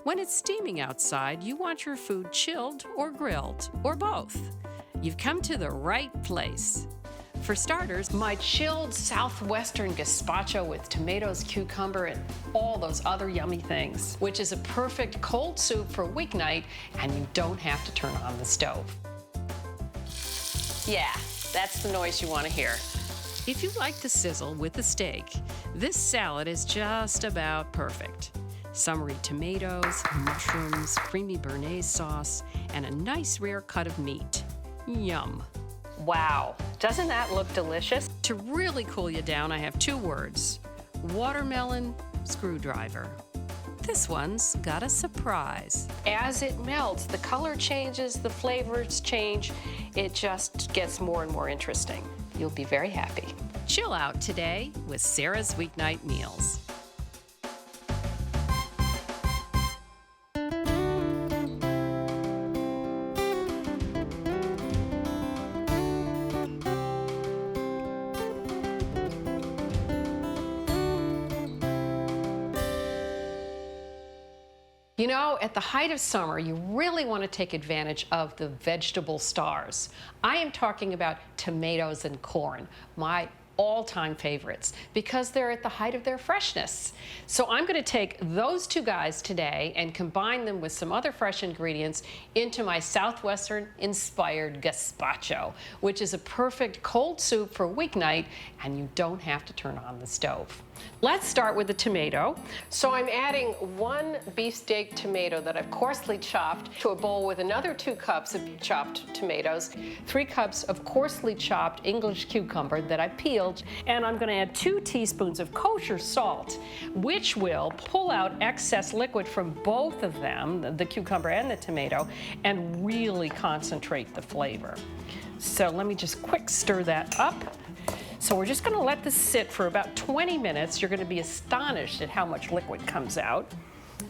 When it's steaming outside, you want your food chilled or grilled, or both. You've come to the right place. For starters, my chilled Southwestern gazpacho with tomatoes, cucumber, and all those other yummy things, which is a perfect cold soup for weeknight, and you don't have to turn on the stove. Yeah, that's the noise you want to hear. If you like the sizzle with the steak, this salad is just about perfect. Summery tomatoes, mushrooms, creamy béarnaise sauce, and a nice rare cut of meat. Yum. Wow, doesn't that look delicious? To really cool you down, I have 2 words: watermelon screwdriver. This one's got a surprise. As it melts, the color changes, the flavors change. It just gets more and more interesting. You'll be very happy. Chill out today with Sara's Weeknight Meals. You know, at the height of summer, you really want to take advantage of the vegetable stars. I am talking about tomatoes and corn, my all-time favorites, because they're at the height of their freshness. So I'm going to take those 2 guys today and combine them with some other fresh ingredients into my Southwestern-inspired gazpacho, which is a perfect cold soup for weeknight, and you don't have to turn on the stove. Let's start with the tomato. So I'm adding 1 beefsteak tomato that I've coarsely chopped to a bowl with another 2 cups of chopped tomatoes, 3 cups of coarsely chopped English cucumber that I peeled, and I'm going to add 2 teaspoons of kosher salt, which will pull out excess liquid from both of them, the cucumber and the tomato, and really concentrate the flavor. So let me just quick stir that up. So we're just going to let this sit for about 20 minutes. You're going to be astonished at how much liquid comes out.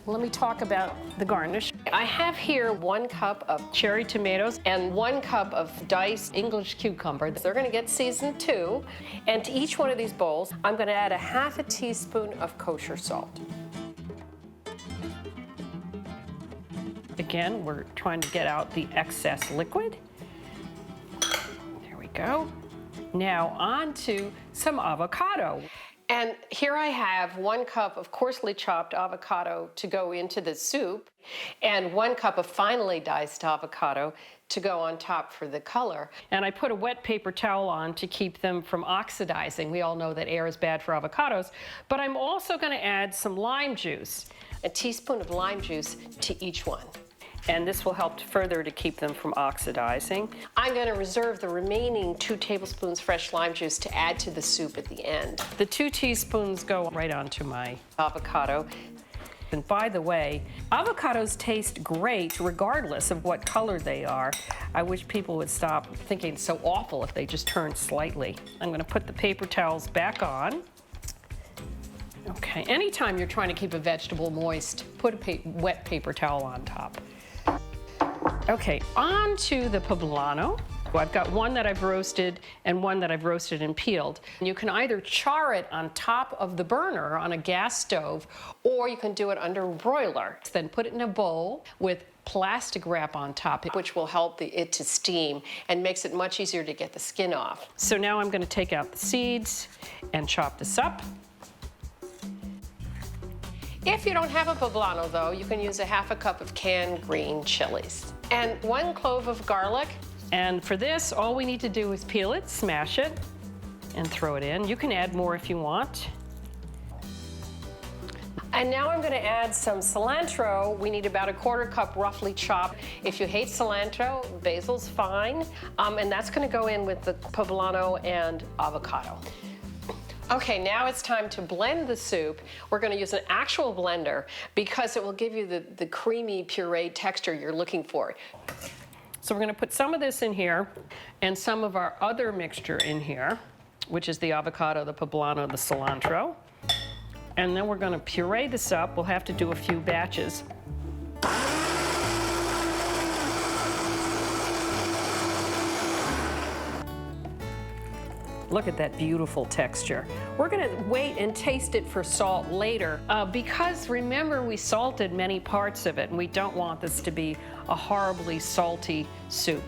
Let me talk about the garnish. I have here 1 cup of cherry tomatoes and 1 cup of diced English cucumber. They're going to get seasoned too. And to each one of these bowls, I'm going to add a ½ teaspoon of kosher salt. Again, we're trying to get out the excess liquid. There we go. Now on to some avocado. And here I have 1 cup of coarsely chopped avocado to go into the soup, and 1 cup of finely diced avocado to go on top for the color. And I put a wet paper towel on to keep them from oxidizing. We all know that air is bad for avocados, but I'm also going to add some lime juice, a teaspoon of lime juice to each one. And this will help further to keep them from oxidizing. I'm going to reserve the remaining 2 tablespoons fresh lime juice to add to the soup at the end. The 2 teaspoons go right onto my avocado. And by the way, avocados taste great regardless of what color they are. I wish people would stop thinking it's so awful if they just turn slightly. I'm going to put the paper towels back on. Okay, anytime you're trying to keep a vegetable moist, put a wet paper towel on top. Okay, on to the poblano. I've got 1 that I've roasted and 1 that I've roasted and peeled. You can either char it on top of the burner on a gas stove, or you can do it under a broiler. Then put it in a bowl with plastic wrap on top, which will help it to steam and makes it much easier to get the skin off. So now I'm going to take out the seeds and chop this up. If you don't have a poblano, though, you can use a ½ cup of canned green chilies and 1 clove of garlic. And for this, all we need to do is peel it, smash it, and throw it in. You can add more if you want. And now I'm going to add some cilantro. We need about a ¼ cup roughly chopped. If you hate cilantro, basil's fine. And that's going to go in with the poblano and avocado. Okay, now it's time to blend the soup. We're going to use an actual blender because it will give you the creamy pureed texture you're looking for. So we're going to put some of this in here and some of our other mixture in here, which is the avocado, the poblano, the cilantro. And then we're going to puree this up. We'll have to do a few batches. Look at that beautiful texture. We're gonna wait and taste it for salt later because remember we salted many parts of it and we don't want this to be a horribly salty soup.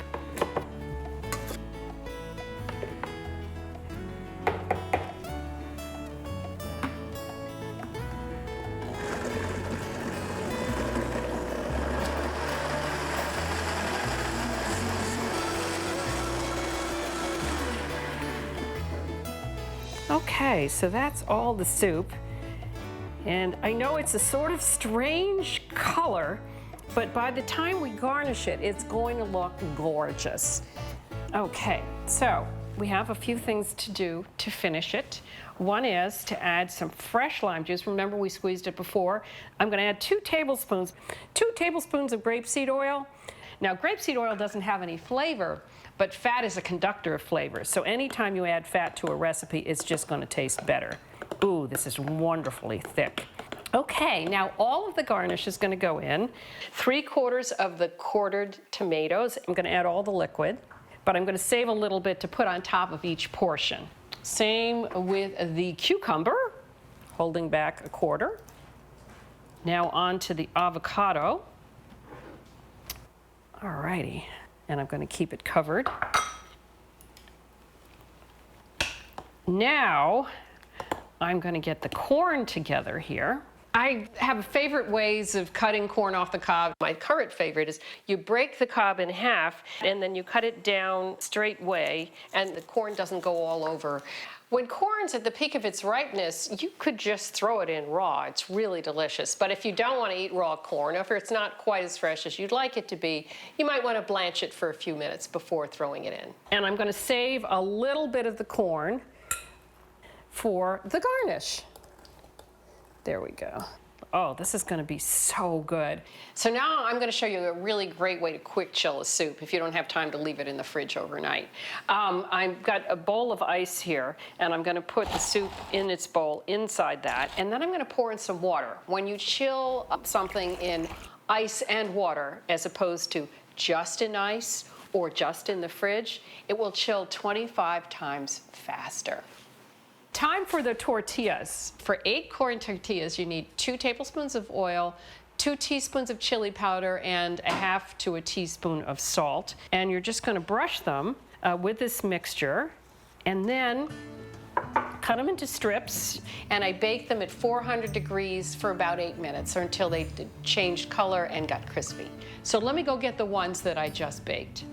Okay, so that's all the soup. And I know it's a sort of strange color, but by the time we garnish it, it's going to look gorgeous. Okay, so we have a few things to do to finish it. One is to add some fresh lime juice. Remember we squeezed it before. I'm gonna add 2 tablespoons of grapeseed oil. Now, grapeseed oil doesn't have any flavor, but fat is a conductor of flavor. So anytime you add fat to a recipe, it's just gonna taste better. Ooh, this is wonderfully thick. Okay, now all of the garnish is gonna go in. 3/4 of the quartered tomatoes. I'm gonna add all the liquid, but I'm gonna save a little bit to put on top of each portion. Same with the cucumber, holding back 1/4. Now on to the avocado. Alrighty, and I'm going to keep it covered. Now, I'm going to get the corn together here. I have favorite ways of cutting corn off the cob. My current favorite is you break the cob in half and then you cut it down straight way and the corn doesn't go all over. When corn's at the peak of its ripeness, you could just throw it in raw. It's really delicious. But if you don't want to eat raw corn, or if it's not quite as fresh as you'd like it to be, you might want to blanch it for a few minutes before throwing it in. And I'm going to save a little bit of the corn for the garnish. There we go. Oh, this is going to be so good. So now I'm going to show you a really great way to quick chill a soup if you don't have time to leave it in the fridge overnight. I've got a bowl of ice here, and I'm going to put the soup in its bowl inside that, and then I'm going to pour in some water. When you chill up something in ice and water, as opposed to just in ice or just in the fridge, it will chill 25 times faster. Time for the tortillas. For 8 corn tortillas, you need 2 tablespoons of oil, 2 teaspoons of chili powder, and 1/2 to a teaspoon of salt. And you're just gonna brush them with this mixture, and then cut them into strips. And I bake them at 400 degrees for about 8 minutes, or until they changed color and got crispy. So let me go get the ones that I just baked.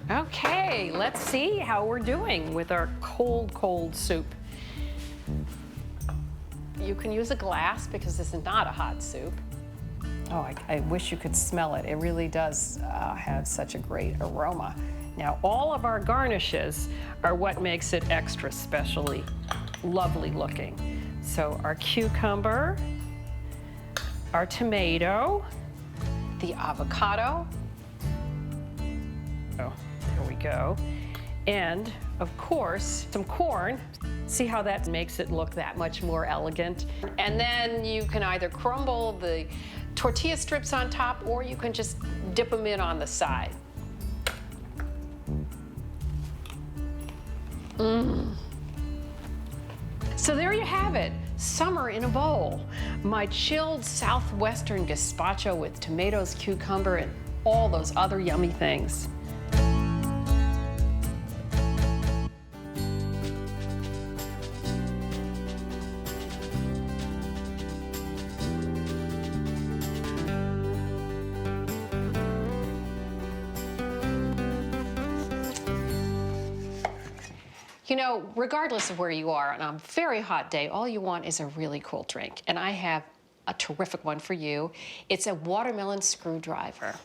Okay, let's see how we're doing with our cold soup. You can use a glass because this is not a hot soup. Oh, I wish you could smell it. It really does have such a great aroma. Now, all of our garnishes are what makes it extra specially lovely looking. So our cucumber, our tomato, the avocado. Oh, there we go. And of course, some corn. See how that makes it look that much more elegant? And then you can either crumble the tortilla strips on top, or you can just dip them in on the side. So there you have it, summer in a bowl. My chilled Southwestern gazpacho with tomatoes, cucumber, and all those other yummy things. You know, regardless of where you are on a very hot day, all you want is a really cool drink. And I have a terrific one for you. It's a watermelon screwdriver.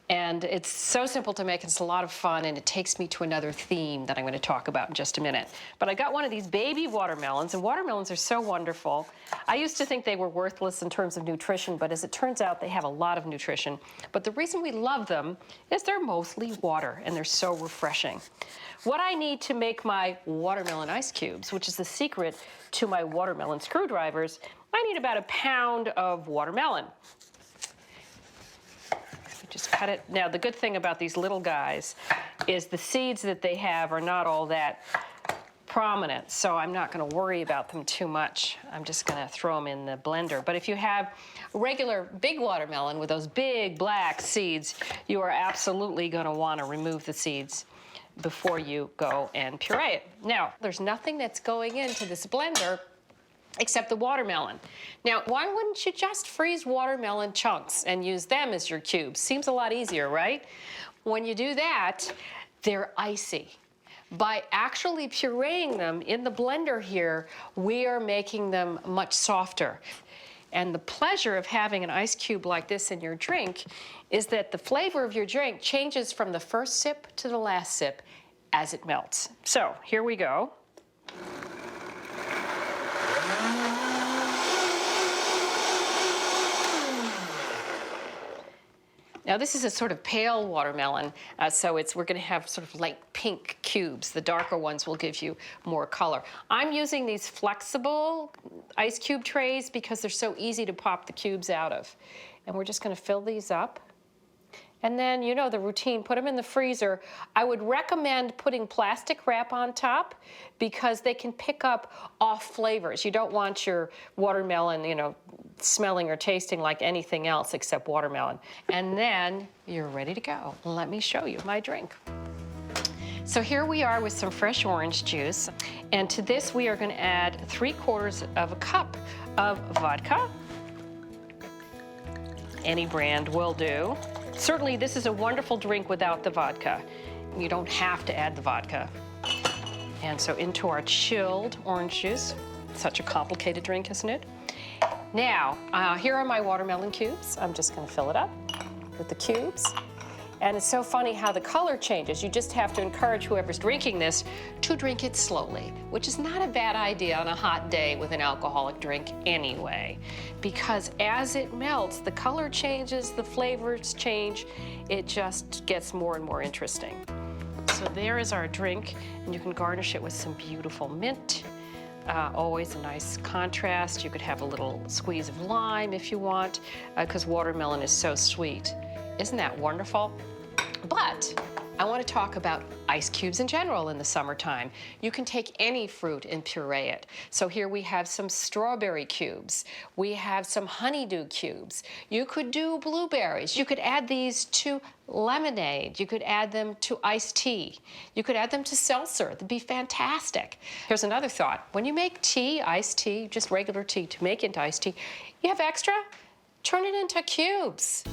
And it's so simple to make, it's a lot of fun, and it takes me to another theme that I'm going to talk about in just a minute. But I got one of these baby watermelons, and watermelons are so wonderful. I used to think they were worthless in terms of nutrition, but as it turns out, they have a lot of nutrition. But the reason we love them is they're mostly water, and they're so refreshing. What I need to make my watermelon ice cubes, which is the secret to my watermelon screwdrivers, I need about 1 pound of watermelon. Just cut it. Now, the good thing about these little guys is the seeds that they have are not all that prominent, so I'm not going to worry about them too much. I'm just going to throw them in the blender. But if you have a regular big watermelon with those big black seeds, you are absolutely going to want to remove the seeds before you go and puree it. Now, there's nothing that's going into this blender except the watermelon. Now, why wouldn't you just freeze watermelon chunks and use them as your cubes? Seems a lot easier, right? When you do that, they're icy. By actually pureeing them in the blender here, we are making them much softer. And the pleasure of having an ice cube like this in your drink is that the flavor of your drink changes from the first sip to the last sip as it melts. So here we go. Now this is a sort of pale watermelon, so we're going to have sort of light pink cubes. The darker ones will give you more color. I'm using these flexible ice cube trays because they're so easy to pop the cubes out of. And we're just going to fill these up. And then, you know the routine, put them in the freezer. I would recommend putting plastic wrap on top because they can pick up off flavors. You don't want your watermelon, you know, smelling or tasting like anything else except watermelon. And then you're ready to go. Let me show you my drink. So here we are with some fresh orange juice. And to this we are going to add 3/4 of a cup of vodka. Any brand will do. Certainly, this is a wonderful drink without the vodka. You don't have to add the vodka. And so into our chilled orange juice. Such a complicated drink, isn't it? Now, here are my watermelon cubes. I'm just going to fill it up with the cubes. And it's so funny how the color changes. You just have to encourage whoever's drinking this to drink it slowly, which is not a bad idea on a hot day with an alcoholic drink anyway. Because as it melts, the color changes, the flavors change. It just gets more and more interesting. So there is our drink, and you can garnish it with some beautiful mint. Always a nice contrast. You could have a little squeeze of lime if you want, because watermelon is so sweet. Isn't that wonderful? But I want to talk about ice cubes in general in the summertime. You can take any fruit and puree it. So here we have some strawberry cubes. We have some honeydew cubes. You could do blueberries. You could add these to lemonade. You could add them to iced tea. You could add them to seltzer. That'd be fantastic. Here's another thought. When you make tea, iced tea, just regular tea to make into iced tea, you have extra, turn it into cubes.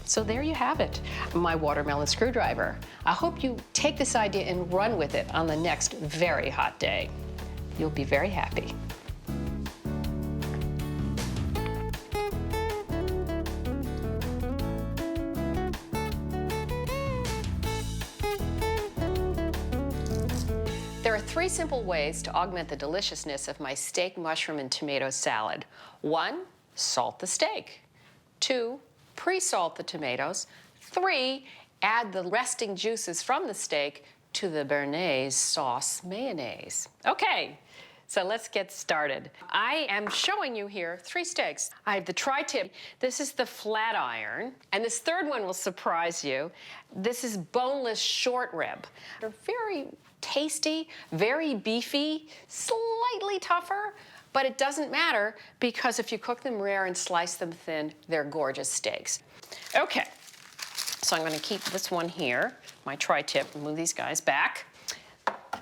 So there you have it, my watermelon screwdriver. I hope you take this idea and run with it on the next very hot day. You'll be very happy. There are 3 simple ways to augment the deliciousness of my steak, mushroom, and tomato salad. 1, salt the steak. 2, pre-salt the tomatoes. 3, add the resting juices from the steak to the béarnaise sauce mayonnaise. Okay, so let's get started. I am showing you here 3 steaks. I have the tri-tip. This is the flat iron, and this third one will surprise you. This is boneless short rib. They're very tasty, very beefy, slightly tougher, but it doesn't matter because if you cook them rare and slice them thin, they're gorgeous steaks. Okay, so I'm going to keep this one here, my tri-tip, and move these guys back.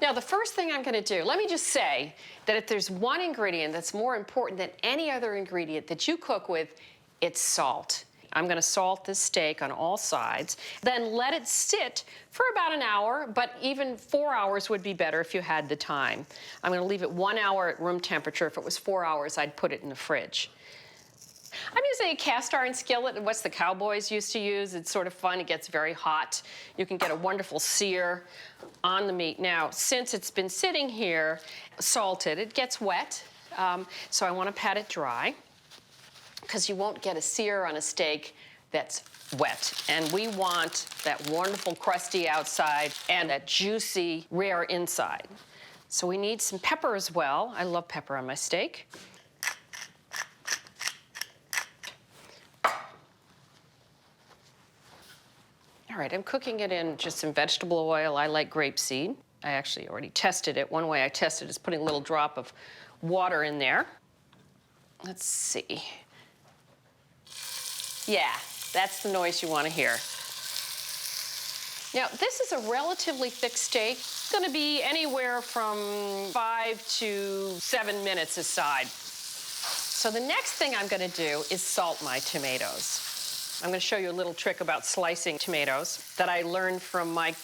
Now, the first thing I'm going to do, let me just say that if there's one ingredient that's more important than any other ingredient that you cook with, it's salt. I'm going to salt this steak on all sides, then let it sit for about an hour, but even 4 hours would be better if you had the time. I'm going to leave it 1 hour at room temperature. If it was 4 hours, I'd put it in the fridge. I'm using a cast iron skillet, what's the cowboys used to use. It's sort of fun. It gets very hot. You can get a wonderful sear on the meat. Now, since it's been sitting here salted, it gets wet, so I want to pat it dry, because you won't get a sear on a steak that's wet. And we want that wonderful crusty outside and that juicy, rare inside. So we need some pepper as well. I love pepper on my steak. All right, I'm cooking it in just some vegetable oil. I like grapeseed. I actually already tested it. One way I tested is putting a little drop of water in there. Let's see. Yeah, that's the noise you want to hear. Now, this is a relatively thick steak. It's going to be anywhere from 5 to 7 minutes aside. So the next thing I'm going to do is salt my tomatoes. I'm going to show you a little trick about slicing tomatoes that I learned from my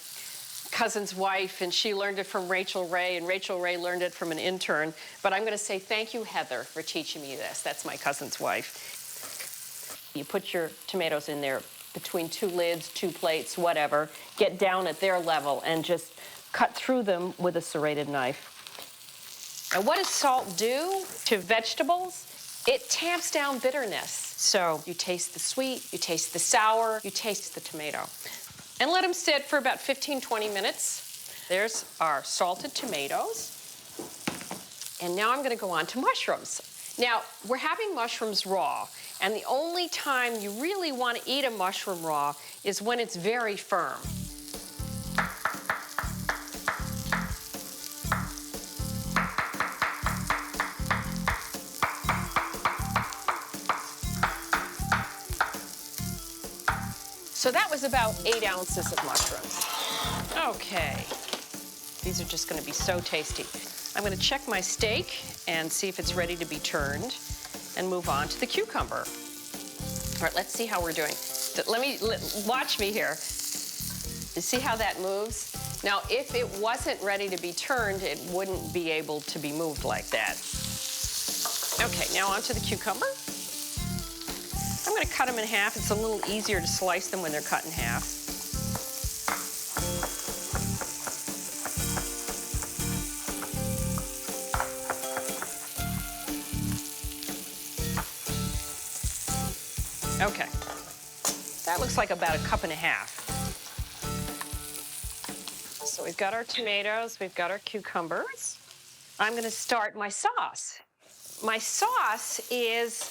cousin's wife, and she learned it from Rachel Ray, and Rachel Ray learned it from an intern. But I'm going to say thank you, Heather, for teaching me this. That's my cousin's wife. You put your tomatoes in there between 2 lids, 2 plates, whatever. Get down at their level and just cut through them with a serrated knife. And what does salt do to vegetables? It tamps down bitterness. So you taste the sweet, you taste the sour, you taste the tomato. And let them sit for about 15, 20 minutes. There's our salted tomatoes. And now I'm going to go on to mushrooms. Now, we're having mushrooms raw, and the only time you really want to eat a mushroom raw is when it's very firm. So that was about 8 ounces of mushrooms. Okay, these are just going to be so tasty. I'm going to check my steak and see if it's ready to be turned and move on to the cucumber. All right, let's see how we're doing. Watch me here. You see how that moves? Now, if it wasn't ready to be turned, it wouldn't be able to be moved like that. Okay, now onto the cucumber. I'm going to cut them in half. It's a little easier to slice them when they're cut in half. Okay, that looks like about 1.5 cups. So we've got our tomatoes, we've got our cucumbers. I'm going to start my sauce. My sauce is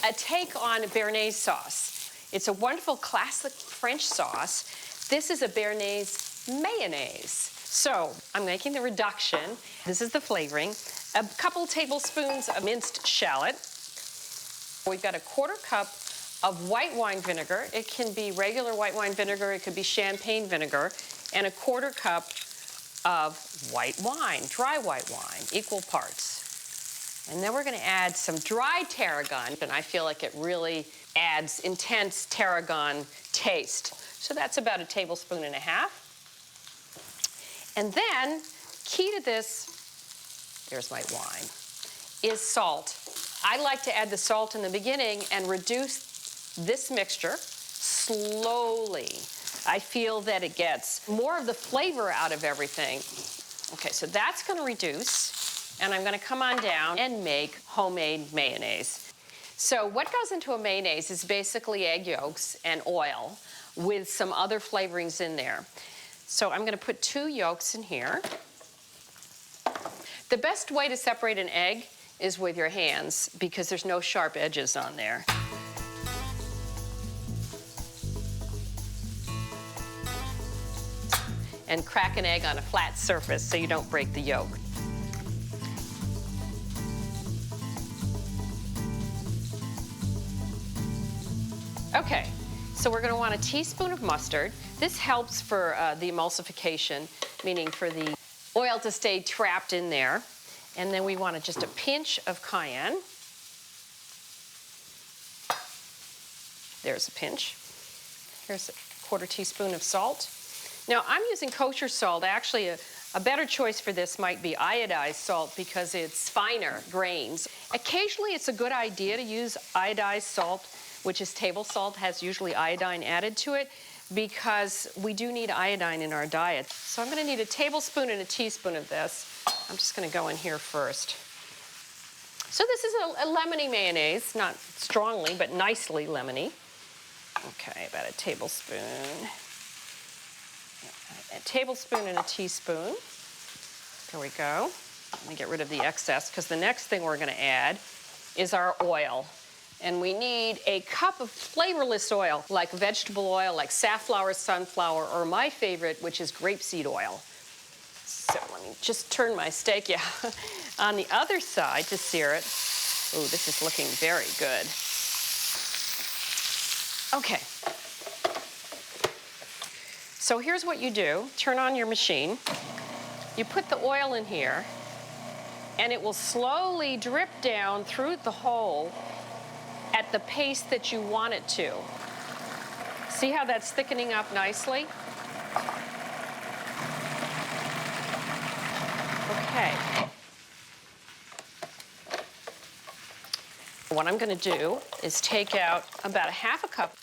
a take on Béarnaise sauce. It's a wonderful classic French sauce. This is a Béarnaise mayonnaise. So I'm making the reduction. This is the flavoring. A couple tablespoons of minced shallot. We've got a 1/4 cup of white wine vinegar. It can be regular white wine vinegar, it could be champagne vinegar, and a 1/4 cup of white wine, dry white wine, equal parts. And then we're going to add some dried tarragon, and I feel like it really adds intense tarragon taste. So that's about 1.5 tablespoons. And then, key to this, there's my wine, is salt. I like to add the salt in the beginning and reduce this mixture slowly. I feel that it gets more of the flavor out of everything. Okay, so that's going to reduce. And I'm going to come on down and make homemade mayonnaise. So what goes into a mayonnaise is basically egg yolks and oil with some other flavorings in there. So I'm going to put 2 yolks in here. The best way to separate an egg is with your hands because there's no sharp edges on there. And crack an egg on a flat surface so you don't break the yolk. Okay, so we're going to want a teaspoon of mustard. This helps for the emulsification, meaning for the oil to stay trapped in there. And then we want just a pinch of cayenne. There's a pinch. Here's a 1/4 teaspoon of salt. Now, I'm using kosher salt. Actually, a better choice for this might be iodized salt because it's finer grains. Occasionally, it's a good idea to use iodized salt, which is table salt, has usually iodine added to it, because we do need iodine in our diet. So I'm going to need 1 tablespoon and 1 teaspoon of this. I'm just going to go in here first. So this is a lemony mayonnaise, not strongly, but nicely lemony. Okay, about 1 tablespoon. 1 tablespoon and 1 teaspoon. There we go. Let me get rid of the excess, because the next thing we're going to add is our oil. And we need a cup of flavorless oil, like vegetable oil, like safflower, sunflower, or my favorite, which is grapeseed oil. So let me just turn my steak, on the other side to sear it. Ooh, this is looking very good. Okay. So here's what you do. Turn on your machine. You put the oil in here, and it will slowly drip down through the hole at the pace that you want it to. See how that's thickening up nicely? Okay. What I'm going to do is take out about a half a cup.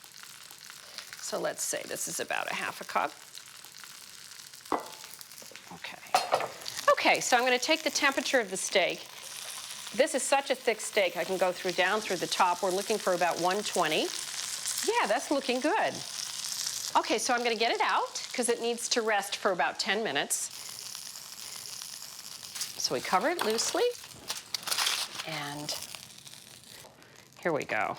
So let's say this is about a half a cup. Okay. Okay, so I'm going to take the temperature of the steak. This is such a thick steak, I can go down through the top. We're looking for about 120. Yeah, that's looking good. Okay, so I'm going to get it out because it needs to rest for about 10 minutes. So we cover it loosely, and here we go.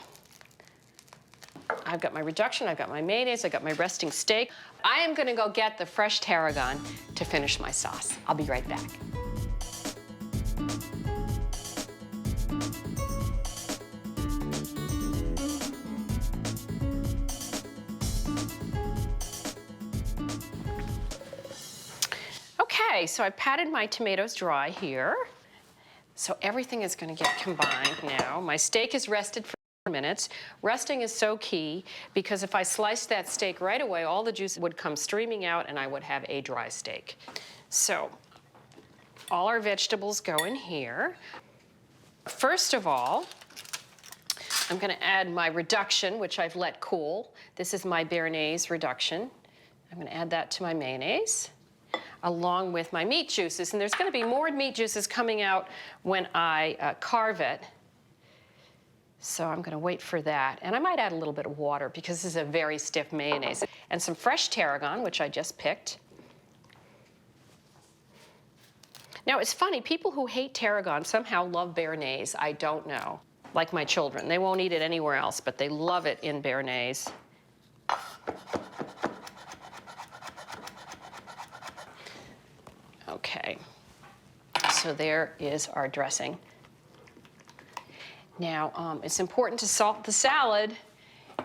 I've got my reduction, I've got my mayonnaise, I've got my resting steak. I am going to go get the fresh tarragon to finish my sauce. I'll be right back. Okay, so I've patted my tomatoes dry here. So everything is going to get combined now. My steak is rested for minutes. Resting is so key because if I sliced that steak right away, all the juice would come streaming out and I would have a dry steak. So all our vegetables go in here. First of all, I'm going to add my reduction, which I've let cool. This is my béarnaise reduction. I'm going to add that to my mayonnaise, along with my meat juices. And there's going to be more meat juices coming out when I carve it. So I'm going to wait for that. And I might add a little bit of water because this is a very stiff mayonnaise. And some fresh tarragon, which I just picked. Now, it's funny, people who hate tarragon somehow love béarnaise. I don't know. Like my children. They won't eat it anywhere else, but they love it in béarnaise. Okay, so there is our dressing. Now, it's important to salt the salad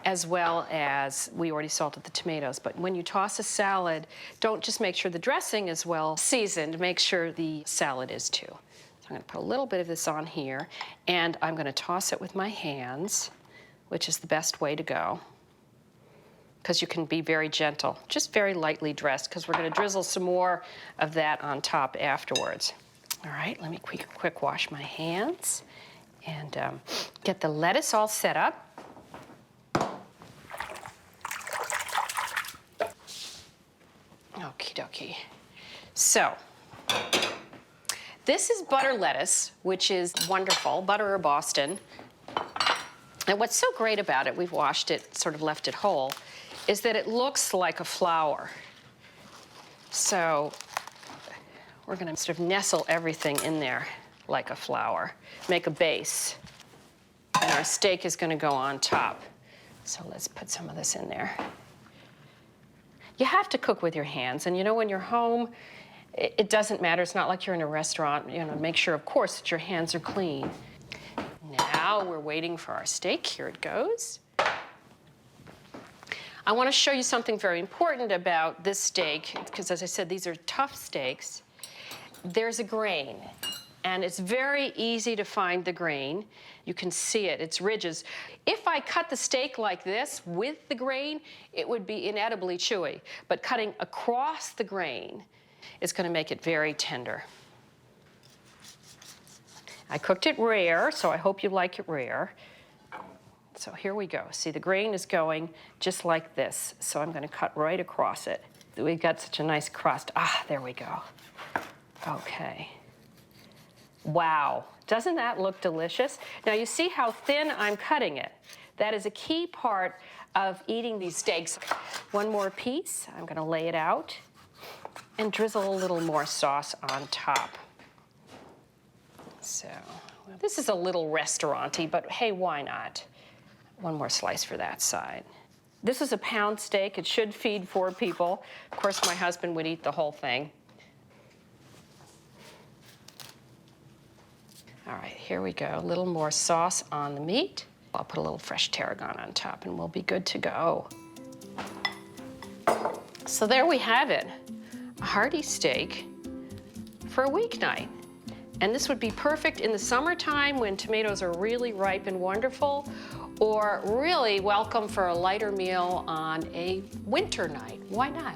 as well as we already salted the tomatoes. But when you toss a salad, don't just make sure the dressing is well seasoned, make sure the salad is too. So I'm going to put a little bit of this on here, and I'm going to toss it with my hands, which is the best way to go, because you can be very gentle, just very lightly dressed, because we're going to drizzle some more of that on top afterwards. All right, let me quick wash my hands and get the lettuce all set up. Okie dokie. So, this is butter lettuce, which is wonderful, butter or Boston. And what's so great about it, we've washed it, sort of left it whole, is that it looks like a flower. So we're going to sort of nestle everything in there like a flower, make a base, and our steak is going to go on top. So let's put some of this in there. You have to cook with your hands, and you know, when you're home, it doesn't matter. It's not like you're in a restaurant. You know, make sure, of course, that your hands are clean. Now we're waiting for our steak. Here it goes. I want to show you something very important about this steak, because as I said, these are tough steaks. There's a grain, and it's very easy to find the grain. You can see it, it's ridges. If I cut the steak like this with the grain, it would be inedibly chewy. But cutting across the grain is going to make it very tender. I cooked it rare, so I hope you like it rare. So here we go. See, the grain is going just like this. So I'm going to cut right across it. We've got such a nice crust. Ah, there we go. Okay. Wow. Doesn't that look delicious? Now you see how thin I'm cutting it. That is a key part of eating these steaks. One more piece. I'm going to lay it out and drizzle a little more sauce on top. So This is a little restaurant-y, but hey, why not? One more slice for that side. This is a pound steak. It should feed 4 people. Of course, my husband would eat the whole thing. All right, here we go. A little more sauce on the meat. I'll put a little fresh tarragon on top and we'll be good to go. So there we have it, a hearty steak for a weeknight. And this would be perfect in the summertime when tomatoes are really ripe and wonderful, or really welcome for a lighter meal on a winter night. Why not?